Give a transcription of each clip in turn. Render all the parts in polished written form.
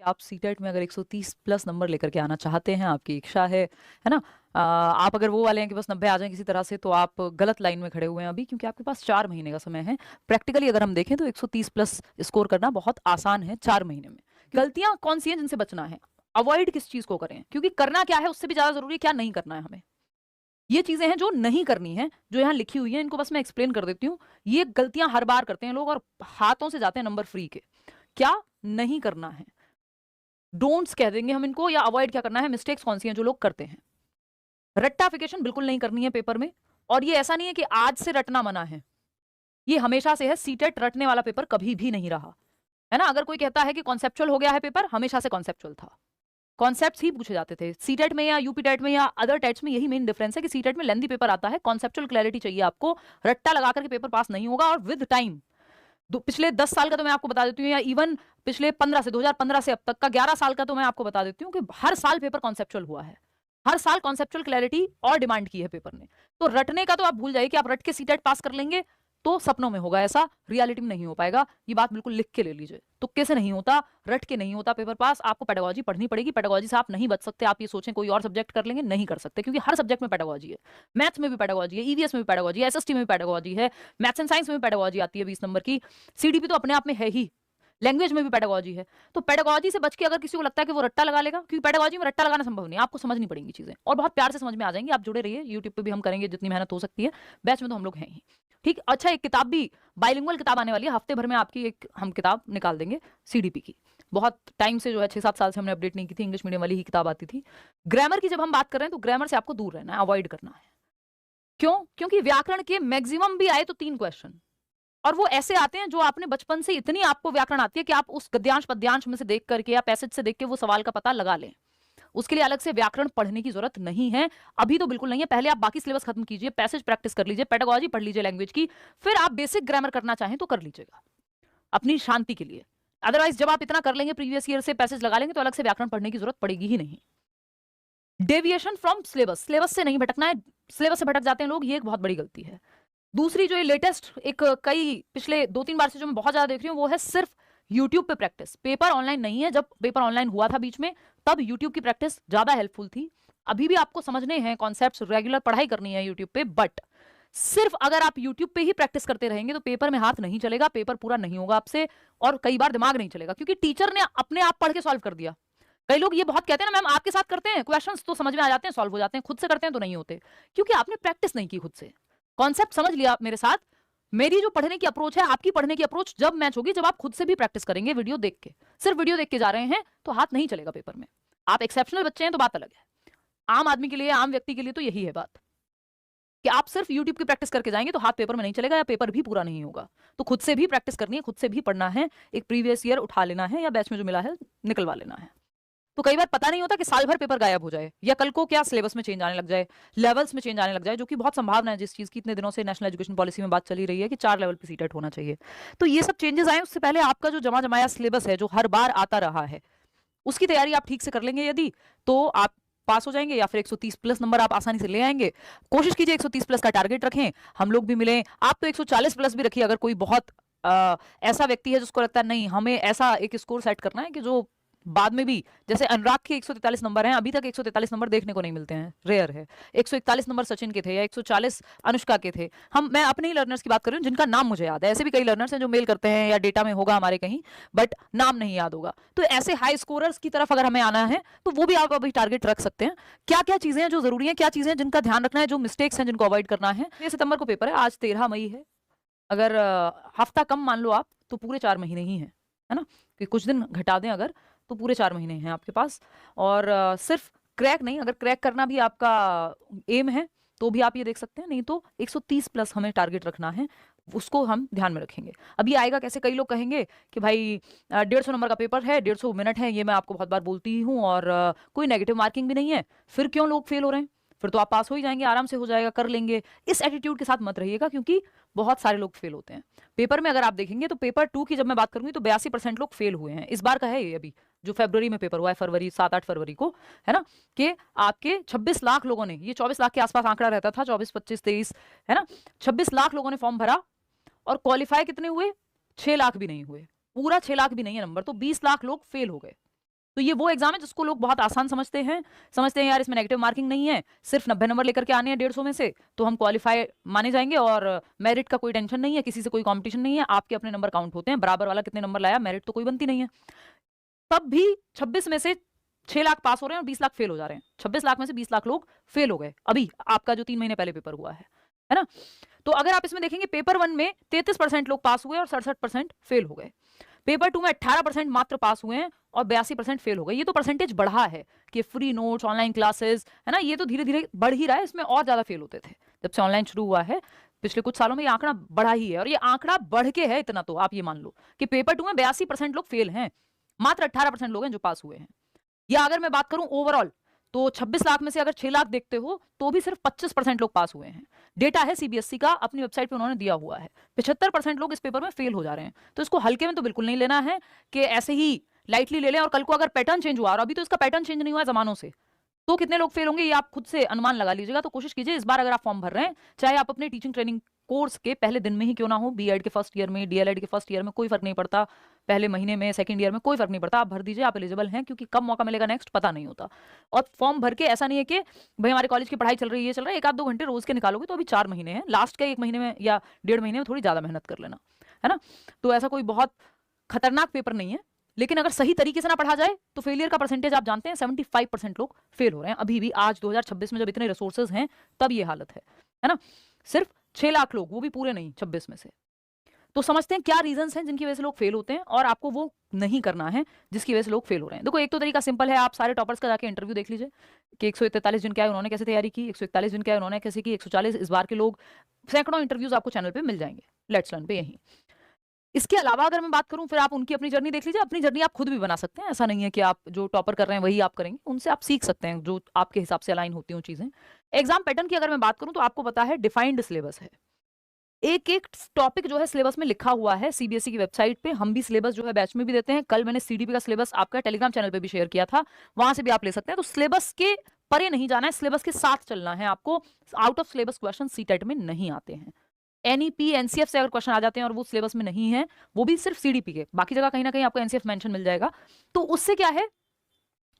आप सीटेट में अगर 130 प्लस नंबर लेकर के आना चाहते हैं, आपकी इच्छा है ना, आप अगर वो वाले हैं कि बस 90 आ जाएं किसी तरह से, तो आप गलत लाइन में खड़े हुए हैं अभी, क्योंकि आपके पास 4 महीने का समय है। प्रैक्टिकली अगर हम देखें तो 130 प्लस स्कोर करना बहुत आसान है 4 महीने में। गलतियां कौन सी हैं जिनसे बचना है, अवॉइड किस चीज को करें, क्योंकि करना क्या है उससे भी ज्यादा जरूरी है क्या नहीं करना है हमें। ये चीजें हैं जो नहीं करनी है, जो यहाँ लिखी हुई है, इनको बस मैं एक्सप्लेन कर देती हूँ। ये गलतियां हर बार करते हैं लोग और हाथों से जाते हैं नंबर फ्री के। क्या नहीं करना है, डोंट्स कह देंगे हम इनको, या अवॉइड क्या करना है, मिस्टेक्स कौन सी हैं जो लोग करते हैं। रट्टाफिकेशन बिल्कुल नहीं करनी है पेपर में, और ये ऐसा नहीं है कि आज से रटना मना है, ये हमेशा से है। सीटेट रटने वाला पेपर कभी भी नहीं रहा है ना। अगर कोई कहता है कि कॉन्सेप्चुअल हो गया है पेपर, हमेशा से कॉन्सेप्चुअल था, कॉन्सेप्ट्स ही पूछे जाते थे। सीटेट में या यूपी टेट में या अदर टेट्स में यही मेन डिफरेंस है कि सीटेट में लेंथी पेपर आता है, कॉन्सेप्चुअल क्लैरिटी चाहिए आपको, रट्टा लगा करके पेपर पास नहीं होगा। और विद टाइम पिछले 10 साल का तो मैं आपको बता देती हूँ, या इवन पिछले 15 से 2015 से अब तक का 11 साल का तो मैं आपको बता देती हूँ कि हर साल पेपर कॉन्सेप्चुअल हुआ है, हर साल कॉन्सेप्चुअल क्लैरिटी और डिमांड की है पेपर ने। तो रटने का तो आप भूल जाइए कि आप रट के सीटेट पास कर लेंगे, तो सपनों में होगा ऐसा, रियलिटी में नहीं हो पाएगा। ये बात बिल्कुल लिख के ले लीजिए, तुक्के से नहीं होता, रट के नहीं होता पेपर पास। आपको पेडागोजी पढ़नी पड़ेगी, पेडागोजी से आप नहीं बच सकते। आप ये सोचें कोई और सब्जेक्ट कर लेंगे, नहीं कर सकते, क्योंकि हर सब्जेक्ट में पेडागोजी है। मैथ्स में भी पेडागोजी है, ईवीएस में भी पेडागोजी है, एसएसटी में भी पेडागोजी है, मैथ्स एंड साइंस में भी पेडागोजी आती है 20 नंबर की, सीडीपी तो अपने आप में है ही, लैंग्वेज में भी पेडागोजी है। तो पेडागोजी से बच के अगर किसी को लगता है कि वो रट्टा लगा लेगा, क्योंकि पेडागोजी में रट्टा लगाना संभव नहीं, आपको समझनी पड़ेंगी चीजें, और बहुत प्यार से समझ में आ जाएंगी। आप जुड़े रहिए, यूट्यूब पे भी हम करेंगे जितनी मेहनत हो सकती है, बैच में तो हम लोग हैं ही। ठीक, अच्छा, एक किताब भी, बाइलिंगुअल किताब आने वाली है, हफ्ते भर में आपकी एक हम किताब निकाल देंगे सीडीपी की। बहुत टाइम से जो है 6-7 साल से हमने अपडेट नहीं की थी, इंग्लिश मीडियम वाली ही किताब आती थी। ग्रामर की जब हम बात कर रहे हैं तो ग्रामर से आपको दूर रहना है, अवॉइड करना है। क्यों? क्योंकि व्याकरण के मैक्सिमम भी आए तो 3 क्वेश्चन, और वो ऐसे आते हैं जो आपने बचपन से इतनी आपको व्याकरण आती है कि आप उस गद्यांश पद्यांश में से देख करके या पैसेज से देख के वो सवाल का पता लगा लें। उसके लिए अलग से व्याकरण पढ़ने की जरूरत नहीं है, अभी तो बिल्कुल नहीं है। पहले आप बाकी सिलेबस खत्म कीजिए, पैसेज प्रैक्टिस कर लीजिए, पेडागोजी पढ़ लीजिए लैंग्वेज की, फिर आप बेसिक ग्रामर करना चाहें तो कर लीजिएगा अपनी शांति के लिए। अदरवाइज जब आप इतना कर लेंगे, प्रीवियस ईयर से पैसेज लगा लेंगे, तो अलग से व्याकरण पढ़ने की जरूरत पड़ेगी ही नहीं। डेविएशन फ्रॉम सिलेबस, सिलेबस से नहीं भटकना है। सिलेबस से भटक जाते हैं लोग, ये एक बहुत बड़ी गलती है। दूसरी जो ये लेटेस्ट एक कई पिछले 2-3 बार से जो मैं बहुत ज्यादा देख रही हूँ, वो है सिर्फ यूट्यूब पे प्रैक्टिस। पेपर ऑनलाइन नहीं है, जब पेपर ऑनलाइन हुआ था बीच में, तब यूट्यूब की प्रैक्टिस ज्यादा हेल्पफुल थी। अभी भी आपको समझने हैं कॉन्सेप्ट्स, रेगुलर पढ़ाई करनी है यूट्यूब पे, बट सिर्फ अगर आप यूट्यूब पे ही प्रैक्टिस करते रहेंगे तो पेपर में हाथ नहीं चलेगा, पेपर पूरा नहीं होगा आपसे, और कई बार दिमाग नहीं चलेगा, क्योंकि टीचर ने अपने आप पढ़ के सॉल्व कर दिया। कई लोग ये बहुत कहते हैं ना, मैम आपके साथ करते हैं क्वेश्चंस तो समझ में आ जाते हैं, सॉल्व हो जाते हैं, खुद से करते हैं तो नहीं होते, क्योंकि आपने प्रैक्टिस नहीं की खुद से। कॉन्सेप्ट समझ लिया आप मेरे साथ। मेरी जो पढ़ने की अप्रोच है, आपकी पढ़ने की अप्रोच जब मैच होगी, जब आप खुद से भी प्रैक्टिस करेंगे वीडियो देख के। सिर्फ वीडियो देख के जा रहे हैं तो हाथ नहीं चलेगा पेपर में। आप एक्सेप्शनल बच्चे हैं तो बात अलग है, आम आदमी के लिए, आम व्यक्ति के लिए तो यही है बात कि आप सिर्फ यूट्यूब की प्रैक्टिस करके जाएंगे तो हाथ पेपर में नहीं चलेगा, या पेपर भी पूरा नहीं होगा। तो खुद से भी प्रैक्टिस करनी है, खुद से भी पढ़ना है, एक प्रीवियस ईयर उठा लेना है, या बैच में जो मिला है निकलवा लेना है। तो कई बार पता नहीं होता कि साल भर पेपर गायब हो जाए, या कल को क्या सिलेबस में चेंज आने लग जाए, लेवल्स में चेंज आने लग जाए, जो कि बहुत संभावना है, जिस चीज की इतने दिनों से नेशनल एजुकेशन पॉलिसी में बात चली रही है कि 4 लेवल पे सीटेट होना चाहिए। तो ये सब चेंजेस आए, उससे पहले आपका जो जमा जमाया सिलेबस है, जो हर बार आता रहा है, उसकी तैयारी आप ठीक से कर लेंगे यदि, तो आप पास हो जाएंगे, या फिर 130 प्लस नंबर आप आसानी से ले आएंगे। कोशिश कीजिए 130 प्लस का टारगेट रखें, हम लोग भी मिले। आप तो 140 प्लस भी रखिए, अगर कोई बहुत ऐसा व्यक्ति है जिसको लगता है नहीं हमें ऐसा एक स्कोर सेट करना है कि जो बाद में भी, जैसे अनुराग के 143 नंबर हैं, अभी तक 143 नंबर देखने को नहीं मिलते हैं, रेयर है। 141 नंबर सचिन के थे, या 140 अनुष्का के थे। मैं अपने ही लर्नर्स की बात कर रही हूँ जिनका नाम मुझे याद है, ऐसे भी कई लर्नर्स हैं जो मेल करते हैं या डेटा में होगा हमारे कहीं, बट नाम नहीं याद होगा। तो ऐसे हाई स्कोरर्स की तरफ अगर हमें आना है तो वो भी आप अभी टारगेट रख सकते हैं। क्या क्या चीजें हैं जो जरूरी है, क्या चीजें हैं जिनका ध्यान रखना है, जो मिस्टेक्स हैं जिनको अवॉइड करना है। 6 सितंबर को पेपर है, आज 13 मई है, अगर हफ्ता कम मान लो आप, तो पूरे 4 महीने ही है ना, कि कुछ दिन घटा दें अगर, तो पूरे 4 महीने हैं आपके पास। और सिर्फ क्रैक नहीं, अगर क्रैक करना भी आपका एम है तो भी आप ये देख सकते हैं, नहीं तो 130 प्लस हमें टारगेट रखना है, उसको हम ध्यान में रखेंगे। अभी आएगा कैसे, कई लोग कहेंगे कि भाई 150 नंबर का पेपर है, 150 मिनट है, ये मैं आपको बहुत बार बोलती ही हूँ, और कोई नेगेटिव मार्किंग भी नहीं है, फिर क्यों लोग फेल हो रहे हैं, फिर तो आप पास हो ही जाएंगे, आराम से हो जाएगा, कर लेंगे। इस एटीट्यूड के साथ मत रहिएगा, क्योंकि बहुत सारे लोग फेल होते हैं पेपर में। अगर आप देखेंगे तो पेपर 2 की जब मैं बात करूंगी तो 82% लोग फेल हुए हैं। इस बार का है ये, अभी जो फरवरी में पेपर हुआ है, फरवरी 7-8 फरवरी को, है ना, कि आपके 26 लाख लोगों ने, ये 24 लाख के आसपास आंकड़ा रहता था, 24, 25, 23, है ना, 26 लाख लोगों ने फॉर्म भरा, और क्वालिफाई कितने हुए, 6 लाख भी नहीं हुए, पूरा 6 लाख भी नहीं है नंबर, तो 20 लाख लोग फेल हो गए। तो ये वो एग्जाम है जिसको लोग बहुत आसान समझते हैं यार इसमें नेगेटिव मार्किंग नहीं है, सिर्फ 90 नंबर लेकर के आने हैं 150 में से तो हम क्वालिफाई माने जाएंगे, और मेरिट का कोई टेंशन नहीं है, किसी से कोई कंपटीशन नहीं है, आपके अपने नंबर काउंट होते हैं, बराबर वाला कितने नंबर लाया, मेरिट तो कोई बनती नहीं है। तब भी 26 में से 6 लाख पास हो रहे हैं और 20 लाख फेल हो जा रहे हैं। 26 लाख में से 20 लाख लोग फेल हो गए अभी आपका जो 3 महीने पहले पेपर हुआ है ना। तो अगर आप इसमें देखेंगे पेपर 1 में 33% लोग पास हुए और 67% फेल हो गए। पेपर 2 में 18% मात्र पास हुए हैं और 82% फेल हो गए। ये तो परसेंटेज बढ़ा है कि फ्री नोट्स, ऑनलाइन क्लासेस, है ना, ये तो धीरे धीरे बढ़ ही रहा है। इसमें और ज्यादा फेल होते थे जब से ऑनलाइन शुरू हुआ है। पिछले कुछ सालों में ये आंकड़ा बढ़ा ही है, और ये आंकड़ा बढ़ के है इतना, तो आप ये मान लो कि पेपर 2 में 82% लोग फेल हैं, मात्र 18% लोग हैं जो पास हुए हैं। या अगर मैं बात करूं ओवरऑल, तो 26 लाख में से अगर 6 लाख देखते हो तो भी सिर्फ 25% लोग पास हुए हैं। डेटा है सीबीएसई का, अपनी वेबसाइट पे उन्होंने दिया हुआ है। 75% लोग इस पेपर में फेल हो जा रहे हैं। तो इसको हल्के में तो बिल्कुल नहीं लेना है कि ऐसे ही लाइटली ले लें, और कल को अगर पैटर्न चेंज हुआ, और अभी तो इसका पैटर्न चेंज नहीं हुआ जमानों से, तो कितने लोग फेल होंगे ये आप खुद से अनुमान लगा लीजिएगा। तो कोशिश कीजिए इस बार अगर आप फॉर्म भर रहे हैं, चाहे आप अपने टीचिंग ट्रेनिंग कोर्स के पहले दिन में ही क्यों ना हो, बीएड के फर्स्ट ईयर में, डीएलएड के फर्स्ट ईयर में, कोई फर्क नहीं पड़ता, पहले महीने में, सेकंड ईयर में, कोई फर्क नहीं पड़ता, आप भर दीजिए, आप एलिजिबल हैं, क्योंकि कब मौका मिलेगा नेक्स्ट पता नहीं होता। और फॉर्म भर के ऐसा नहीं है कि भाई हमारे कॉलेज की पढ़ाई चल रही है, चल रहा है, 1-2 घंटे रोज के निकालोगे तो अभी 4 महीने हैं, लास्ट के 1 महीने में या 1.5 महीने में थोड़ी ज्यादा मेहनत कर लेना, है ना। तो ऐसा कोई बहुत खतरनाक पेपर नहीं है, लेकिन अगर सही तरीके से ना पढ़ा जाए तो फेलियर का परसेंटेज आप जानते हैं 75% लोग फेल हो रहे हैं अभी भी, आज 2026 में जब इतने रिसोर्सेज हैं तब ये हालत है ना। सिर्फ 6 लाख लोग, वो भी पूरे नहीं 26 में से। तो समझते हैं क्या रीजंस हैं जिनकी वजह से लोग फेल होते हैं, और आपको वो नहीं करना है जिसकी वजह से लोग फेल हो रहे हैं। देखो एक तो तरीका सिंपल है, आप सारे टॉपर्स का जाके इंटरव्यू देख लीजिए कि 143 जिनके आए उन्होंने कैसे तैयारी की, 141 जिनके आए उन्होंने कैसे की, 140 इस बार के लोग, सैकड़ों इंटरव्यूज आपको चैनल पे मिल जाएंगे लेट्स लर्न पे यहीं। इसके अलावा अगर मैं बात करूं, फिर आप उनकी अपनी जर्नी देख लीजिए, अपनी जर्नी आप खुद भी बना सकते हैं। ऐसा नहीं है कि आप जो टॉपर कर रहे हैं वही आप करेंगे, उनसे आप सीख सकते हैं जो आपके हिसाब से अलाइन होती हूँ चीजें। एग्जाम पैटर्न की अगर मैं बात करूं तो आपको पता है डिफाइंड सिलेबस है, एक एक टॉपिक जो है सिलेबस में लिखा हुआ है सीबीएसई की वेबसाइट पे। हम भी सिलेबस जो है बैच में भी देते हैं, कल मैंने सीडीपी का सिलेबस आपका टेलीग्राम चैनल पे भी शेयर किया था, वहां से भी आप ले सकते हैं। तो सिलेबस के परे नहीं जाना है, सिलेबस के साथ चलना है आपको। Out of syllabus question CTET में नहीं आते हैं। एनईपी एनसीएफ से अगर क्वेश्चन आ जाते हैं और वो सिलेबस में नहीं है, वो भी सिर्फ सीडीपी के, बाकी जगह कहीं ना कहीं आपको एनसीएफ मेंशन मिल जाएगा। तो उससे क्या है,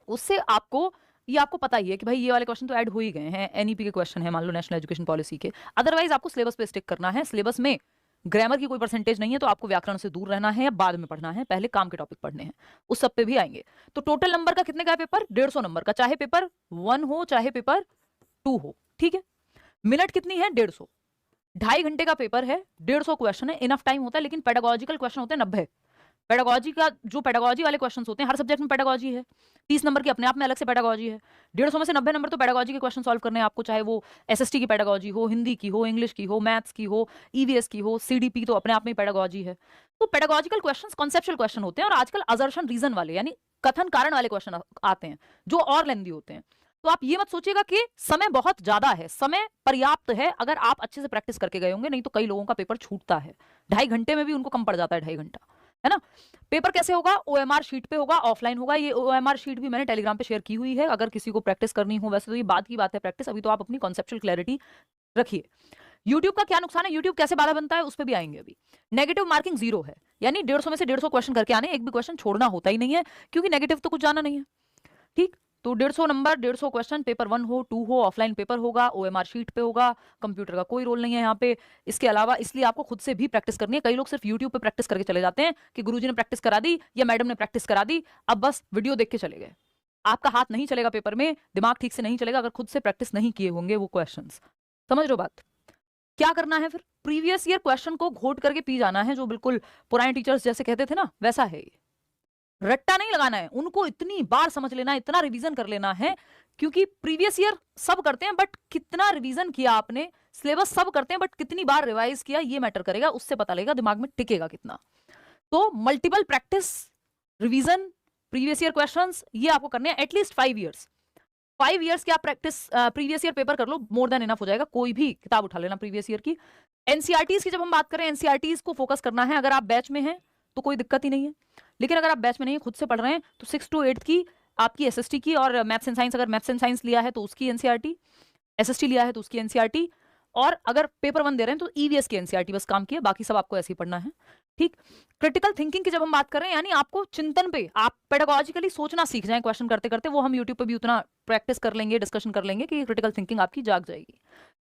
उससे आपको ये आपको पता ही है कि भाई ये वाले क्वेश्चन तो ऐड हो ही गए हैं, एनईपी के क्वेश्चन है मान लो नेशनल एजुकेशन पॉलिसी के। अदरवाइज आपको सिलेबस पे स्टिक करना है। सिलेबस में ग्रामर की कोई परसेंटेज नहीं है तो आपको व्याकरण से दूर रहना है या बाद में पढ़ना है, पहले काम के टॉपिक पढ़ने हैं, उस सब पे भी आएंगे। तो टोटल नंबर का कितने का है पेपर, 150 नंबर का, चाहे पेपर 1 हो चाहे पेपर 2 हो, ठीक है। मिनट कितनी है, 150, 2.5 घंटे का पेपर है, 150 क्वेश्चन है, इनफ टाइम होता है। लेकिन पेडागोजिकल क्वेश्चन होते हैं 90। पेडागोजी का जो पेडागोजी वाले क्वेश्चंस होते हैं, हर सब्जेक्ट में पेडागोजी है, 30 नंबर की अपने आप में अलग से पेडागोजी है। 150 में से 90 नंबर तो पेडागोजी के क्वेश्चन सॉल्व करने हैं आपको, चाहे वो एसएसटी की पेडागोजी हो, हिंदी की हो, इंग्लिश की हो, मैथ्स की हो, ईवीएस की हो, सीडीपी तो अपने आप में पेडागोजी है। तो पेडागोजिकल क्वेश्चंस कॉन्सेप्चुअल क्वेश्चन होते हैं, और आजकल असर्शन रीजन वाले यानी कथन कारण वाले क्वेश्चन आते हैं जो और लेंदी होते हैं। तो आप ये मत सोचिएगा कि समय बहुत ज्यादा है, समय पर्याप्त है अगर आप अच्छे से प्रैक्टिस करके गए होंगे, नहीं तो कई लोगों का पेपर छूटता है, 2.5 घंटे में भी उनको कम पड़ जाता है 2.5 घंटा, है ना। पेपर कैसे होगा, ओएमआर शीट पे होगा, ऑफलाइन होगा। ये ओएमआर शीट भी मैंने टेलीग्राम पे शेयर की हुई है, अगर किसी को प्रैक्टिस करनी हो। वैसे तो ये बात की बात है प्रैक्टिस, अभी तो आप अपनी कॉन्सेप्चुअल क्लैरिटी रखिए। यूट्यूब का क्या नुकसान है, यूट्यूब कैसे बाधा बनता है, उस पर भी आएंगे अभी। नेगेटिव मार्किंग 0 है, यानी 150 में से 150 क्वेश्चन करके आने, एक भी क्वेश्चन छोड़ना होता ही नहीं है, क्योंकि नेगेटिव तो कुछ जाना नहीं है, ठीक। तो 150 नंबर, 150 क्वेश्चन, पेपर 1 हो 2 हो, ऑफलाइन पेपर होगा, ओएमआर शीट पे होगा, कंप्यूटर का कोई रोल नहीं है यहाँ पे। इसके अलावा इसलिए आपको खुद से भी प्रैक्टिस करनी है। कई लोग सिर्फ यूट्यूब पे प्रैक्टिस करके चले जाते हैं कि गुरुजी ने प्रैक्टिस करा दी या मैडम ने प्रैक्टिस करा दी, अब बस वीडियो देख के चले गए। आपका हाथ नहीं चलेगा पेपर में, दिमाग ठीक से नहीं चलेगा अगर खुद से प्रैक्टिस नहीं किए होंगे वो क्वेश्चन। समझ लो बात। क्या करना है फिर, प्रीवियस ईयर क्वेश्चन को घोट करके पी जाना है, जो बिल्कुल पुराने टीचर्स जैसे कहते थे ना, वैसा है ये। रट्टा नहीं लगाना है, उनको इतनी बार समझ लेना है, इतना रिवीजन कर लेना है, क्योंकि प्रीवियस ईयर सब करते हैं बट कितना रिवीजन किया आपने, सिलेबस सब करते हैं बट कितनी बार रिवाइज किया, ये मैटर करेगा, उससे पता लगेगा दिमाग में टिकेगा कितना। तो multiple practice, revision, previous year questions, ये आपको करने हैं एटलीस्ट 5 ईयर्स। 5 ईयर्स की आप प्रैक्टिस प्रीवियस ईयर पेपर कर लो, मोर देन इनफ हो जाएगा। कोई भी किताब उठा लेना प्रीवियस ईयर की। एनसीईआरटीज की जब हम बात करें, एनसीईआरटीज को फोकस करना है। अगर आप बैच में हैं तो कोई दिक्कत ही नहीं है, लेकिन अगर आप बैच में नहीं है, खुद से पढ़ रहे हैं, तो 6 to 8 की आपकी एसएसटी की, और मैथ्स एंड साइंस, अगर मैथ्स एंड साइंस लिया है तो उसकी एनसीईआरटी, एसएसटी लिया है तो उसकी एनसीईआरटी, और अगर पेपर 1 दे रहे हैं तो ईवीएस की एनसीईआरटी बस काम किया, बाकी सब आपको ऐसे ही पढ़ना है। ठीक। क्रिटिकल थिंकिंग की जब हम बात कर रहे हैं, यानी आपको चिंतन पे, आप पेडागोजिकली सोचना सीख जाएं क्वेश्चन करते करते, वो हम यूट्यूब पे भी उतना प्रैक्टिस कर लेंगे, डिस्कशन कर लेंगे कि क्रिटिकल थिंकिंग आपकी जाग जाएगी।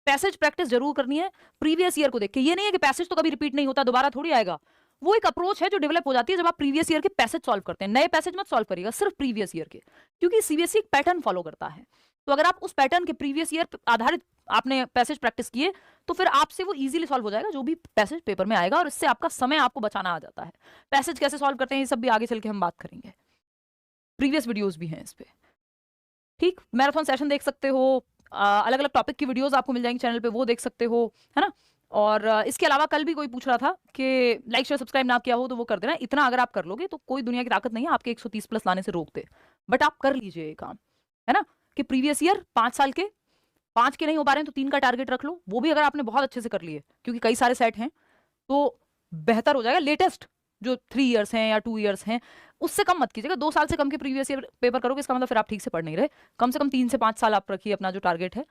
पैसेज प्रैक्टिस जरूर करनी है प्रीवियस ईयर को देख के। ये नहीं है कि पैसेज तो कभी रिपीट नहीं होता, दोबारा थोड़ी आएगा। वो एक अप्रोच है जो डेवलप हो जाती है जब आप प्रीवियस ईयर के पैसेज सॉल्व करते हैं। नए पैसेज मत सॉल्व करिएगा, सिर्फ प्रीवियस ईयर के, क्योंकि सीबीएसई एक पैटर्न फॉलो करता है। तो अगर आप उस पैटर्न के प्रीवियस ईयर आधारित आपने पैसेज प्रैक्टिस किए तो फिर आपसे वो इजीली सॉल्व हो जाएगा जो भी पैसेज पेपर में आएगा, और इससे आपका समय आपको बचाना आ जाता है। पैसेज कैसे सॉल्व करते हैं ये सब भी आगे चल के हम बात करेंगे, प्रीवियस वीडियोस भी हैं इस पे। ठीक। मैराथन सेशन देख सकते हो, अलग अलग टॉपिक की वीडियोस आपको मिल जाएंगी चैनल पे, वो देख सकते हो, है ना। और इसके अलावा कल भी कोई पूछ रहा था कि लाइक शेयर सब्सक्राइब ना किया हो तो वो कर देना। इतना अगर आप कर लोगे तो कोई दुनिया की ताकत नहीं है आपके 130 प्लस लाने से रोकते, बट आप कर लीजिए ये काम, है ना। कि प्रीवियस ईयर 5 साल के, 5 के नहीं हो पा रहे हैं तो 3 का टारगेट रख लो, वो भी अगर आपने बहुत अच्छे से कर लिए, क्योंकि कई सारे सेट हैं तो बेहतर हो जाएगा। लेटेस्ट जो 3 इयर्स हैं या 2 इयर्स हैं उससे कम मत कीजिएगा। 2 साल से कम के प्रीवियस ईयर पेपर करोगे इसका मतलब फिर आप ठीक से पढ़ नहीं रहे। कम से कम 3 से 5 साल आप रखिए अपना जो टारगेट है,